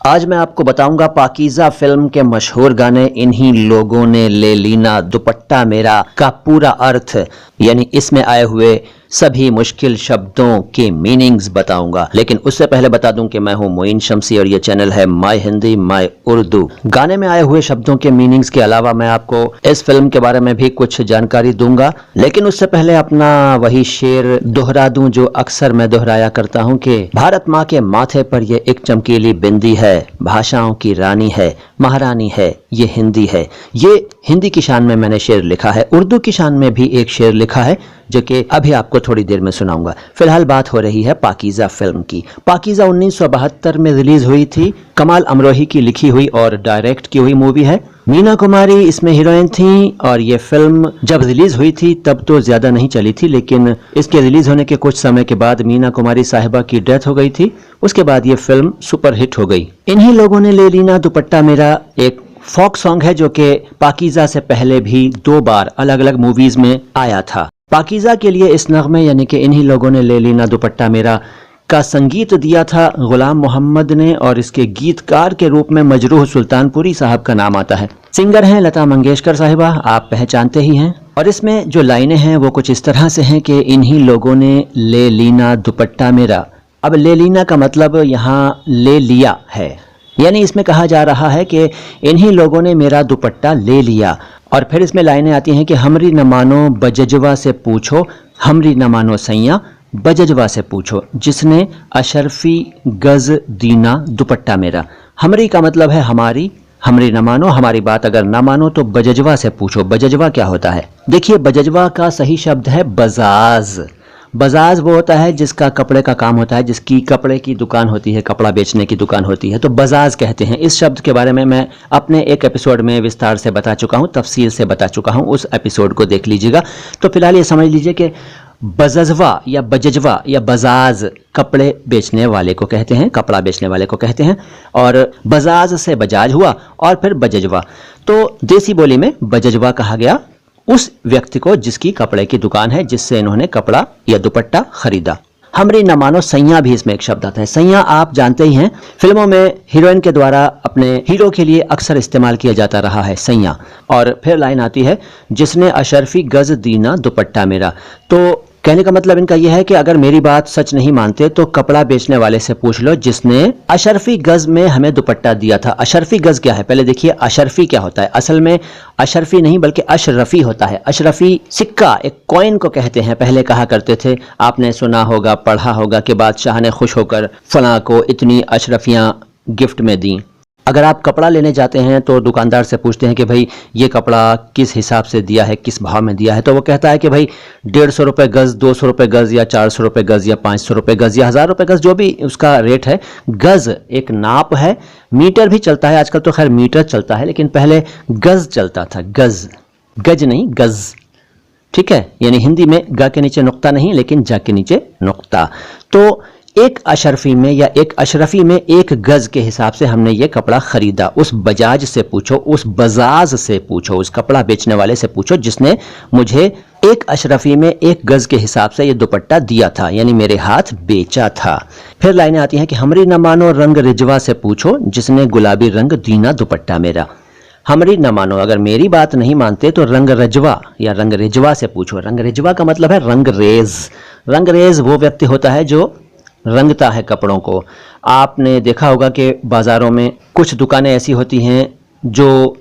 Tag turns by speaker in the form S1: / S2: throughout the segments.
S1: आज मैं आपको बताऊंगा पाकीज़ा फिल्म के मशहूर गाने इन्हीं लोगों ने ले लीना दुपट्टा मेरा का पूरा अर्थ, यानी इसमें आए हुए सभी मुश्किल शब्दों के मीनिंग्स बताऊंगा। लेकिन उससे पहले बता दूं कि मैं हूं मोइन शम्सी और ये चैनल है माय हिंदी माय उर्दू। गाने में आए हुए शब्दों के मीनिंग्स के अलावा मैं आपको इस फिल्म के बारे में भी कुछ जानकारी दूंगा। लेकिन उससे पहले अपना वही शेर दोहरा दूं जो अक्सर मैं दोहराया करता हूं कि भारत माँ के माथे पर ये एक चमकीली बिंदी है, भाषाओं की रानी है, महारानी है, ये हिंदी है। ये हिंदी की शान में मैंने शेर लिखा है। उर्दू की शान में भी एक शेर लिखा है जो कि अभी आपको थोड़ी देर में सुनाऊंगा। फिलहाल बात हो रही है पाकीज़ा फिल्म की। पाकीज़ा 1972 में रिलीज हुई थी। कमाल अमरोही की लिखी हुई और डायरेक्ट की हुई मूवी है। मीना कुमारी इसमें हीरोइन थी और ये फिल्म जब रिलीज हुई थी तब तो ज्यादा नहीं चली थी, लेकिन इसके रिलीज होने के कुछ समय के बाद मीना कुमारी साहिबा की डेथ हो गई थी। उसके बाद ये फिल्म सुपरहिट हो गई। इन्हीं लोगों ने ले लीना दुपट्टा मेरा एक फोक सॉन्ग है जो कि पाकीज़ा से पहले भी 2 बार अलग अलग मूवीज में आया था। पाकीज़ा के लिए इस नगमे यानी कि इन्हीं लोगों ने ले लीना दुपट्टा मेरा का संगीत दिया था गुलाम मोहम्मद ने और इसके गीतकार के रूप में मजरूह सुल्तानपुरी साहब का नाम आता है। सिंगर हैं लता मंगेशकर साहिबा, आप पहचानते ही हैं। और इसमें जो लाइनें हैं वो कुछ इस तरह से हैं कि इन्हीं लोगों ने ले लीना दुपट्टा मेरा। अब ले लीना का मतलब यहाँ ले लिया है, यानी इसमें कहा जा रहा है कि इन्हीं लोगों ने मेरा दुपट्टा ले लिया। और फिर इसमें लाइनें आती हैं कि हमरी न मानो बजजवा से पूछो, हमरी न मानो सैया बजजवा से पूछो, जिसने अशरफी गज दीना दुपट्टा मेरा। हमरी का मतलब है हमारी, हमरी न मानो, हमारी बात अगर न मानो तो बजजवा से पूछो। बजजवा क्या होता है? देखिए, बजजवा का सही शब्द है बजाज। बजाज वो होता है जिसका कपड़े का काम होता है, जिसकी कपड़े की दुकान होती है, कपड़ा बेचने की दुकान होती है, तो बजाज कहते हैं। इस शब्द के बारे में मैं अपने एक एपिसोड में विस्तार से बता चुका हूं, तफसील से बता चुका हूं, उस एपिसोड को देख लीजिएगा। तो फिलहाल ये समझ लीजिए कि बजजवा या बजजवा या बजाज कपड़े बेचने वाले को कहते हैं, कपड़ा बेचने वाले को कहते हैं। और बजाज से बजाज हुआ और फिर बजजवा, तो देसी बोली में बजजवा कहा गया उस व्यक्ति को जिसकी कपड़े की दुकान है, जिससे इन्होंने कपड़ा या दुपट्टा खरीदा। हमरी न मानो सैया भी इसमें एक शब्द आता है। सैया आप जानते ही हैं, फिल्मों में हीरोइन के द्वारा अपने हीरो के लिए अक्सर इस्तेमाल किया जाता रहा है सैया। और फिर लाइन आती है जिसने अशरफी गज दीना दुपट्टा मेरा। तो कहने का मतलब इनका यह है कि अगर मेरी बात सच नहीं मानते तो कपड़ा बेचने वाले से पूछ लो जिसने अशरफी गज में हमें दुपट्टा दिया था। अशरफी गज क्या है? पहले देखिए अशरफी क्या होता है। असल में अशरफी नहीं बल्कि अशरफी होता है। अशरफी सिक्का, एक कॉइन को कहते हैं। पहले कहा करते थे, आपने सुना होगा, पढ़ा होगा कि बादशाह ने खुश होकर फलां को इतनी अशरफियां गिफ्ट में दी। अगर आप कपड़ा लेने जाते हैं तो दुकानदार से पूछते हैं कि भाई ये कपड़ा किस हिसाब से दिया है, किस भाव में दिया है, तो वो कहता है कि भाई 150 रुपये गज़, 200 रुपये गज़ या 400 रुपये गज़ या 500 रुपये गज़ या 1000 रुपये गज़, जो भी उसका रेट है। गज़ एक नाप है। मीटर भी चलता है आजकल, तो खैर मीटर चलता है, लेकिन पहले गज़ चलता था। गज़, गज नहीं, गज़, ठीक है। यानी हिंदी में ग के नीचे नुक्ता नहीं, लेकिन ज के नीचे नुक्ता। तो एक अशरफी में या एक अशरफी में 1 गज के हिसाब से हमने ये कपड़ा खरीदा। उस बजाज से पूछो, उस बजाज से पूछो, उस कपड़ा बेचने वाले से पूछो जिसने मुझे 1 अशरफी में 1 गज के हिसाब से ये दुपट्टा दिया था, यानी मेरे हाथ बेचा था। फिर लाइनें आती हैं कि हमरी न मानो रंग रिजवा से पूछो, जिसने गुलाबी रंग दीना दुपट्टा मेरा। हमरी न मानो, अगर मेरी बात नहीं मानते तो रंग रजवा या रंग रिजवा से पूछो। रंग रिजवा का मतलब है रंग रेज। रंग रेज वो व्यक्ति होता है जो रंगता है कपड़ों को। आपने देखा होगा कि बाज़ारों में कुछ दुकानें ऐसी होती हैं जो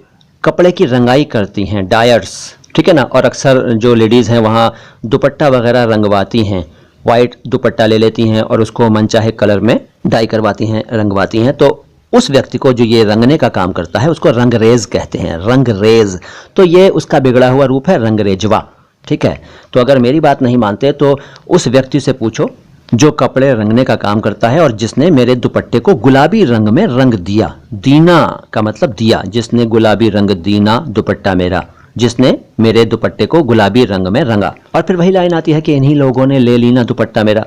S1: कपड़े की रंगाई करती हैं, डायर्स, ठीक है ना। और अक्सर जो लेडीज़ हैं वहाँ दुपट्टा वगैरह रंगवाती हैं, वाइट दुपट्टा ले लेती हैं और उसको मनचाहे कलर में डाई करवाती हैं, रंगवाती हैं। तो उस व्यक्ति को जो ये रंगने का काम करता है उसको रंगरेज कहते हैं, रंगरेज। तो ये उसका बिगड़ा हुआ रूप है रंगरेजवा, ठीक है। तो अगर मेरी बात नहीं मानते तो उस व्यक्ति से पूछो जो कपड़े रंगने का काम करता है और जिसने मेरे दुपट्टे को गुलाबी रंग में रंग दिया। दीना का मतलब दिया, जिसने गुलाबी रंग दीना दुपट्टा मेरा, जिसने मेरे दुपट्टे को गुलाबी रंग में रंगा। और फिर वही लाइन आती है कि इन्हीं लोगों ने ले लीना दुपट्टा मेरा।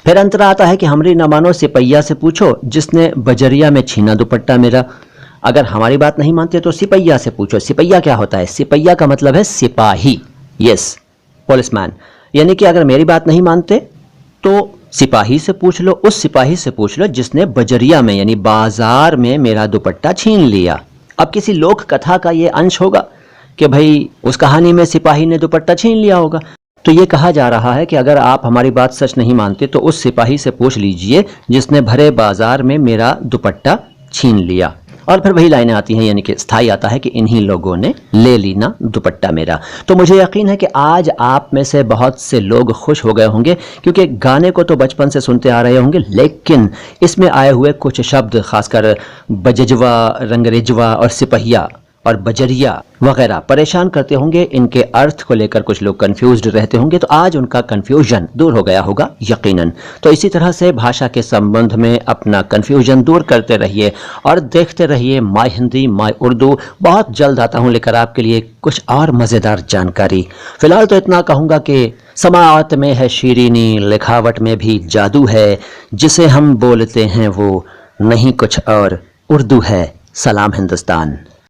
S1: फिर अंतरा आता है कि हमरी न मानो सिपैया से पूछो, जिसने बजरिया में छीना दुपट्टा मेरा। अगर हमारी बात नहीं मानते तो सिपैया से पूछो। सिपैया क्या होता है? सिपैया का मतलब है सिपाही, यस, पुलिसमैन। यानी कि अगर मेरी बात नहीं मानते तो सिपाही से पूछ लो, उस सिपाही से पूछ लो जिसने बजरिया में यानी बाजार में मेरा दुपट्टा छीन लिया। अब किसी लोक कथा का ये अंश होगा कि भाई उस कहानी में सिपाही ने दुपट्टा छीन लिया होगा। तो ये कहा जा रहा है कि अगर आप हमारी बात सच नहीं मानते तो उस सिपाही से पूछ लीजिए जिसने भरे बाजार में मेरा दुपट्टा छीन लिया। और फिर वही लाइनें आती हैं, यानी कि स्थाई आता है कि इन्हीं लोगों ने ले ली ना दुपट्टा मेरा। तो मुझे यकीन है कि आज आप में से बहुत से लोग खुश हो गए होंगे, क्योंकि गाने को तो बचपन से सुनते आ रहे होंगे, लेकिन इसमें आए हुए कुछ शब्द, खासकर बजजवा, रंगरेजवा और सिपहिया और बजरिया वगैरह परेशान करते होंगे। इनके अर्थ को लेकर कुछ लोग कंफ्यूज्ड रहते होंगे, तो आज उनका कंफ्यूजन दूर हो गया होगा यकीनन। तो इसी तरह से भाषा के संबंध में अपना कंफ्यूजन दूर करते रहिए और देखते रहिए माय हिंदी माय उर्दू। बहुत जल्द आता हूँ लेकर आपके लिए कुछ और मज़ेदार जानकारी। फिलहाल तो इतना कहूँगा कि समाअत में है शीरीनी, लिखावट में भी जादू है, जिसे हम बोलते हैं वो नहीं कुछ और उर्दू है। सलाम हिंदुस्तान।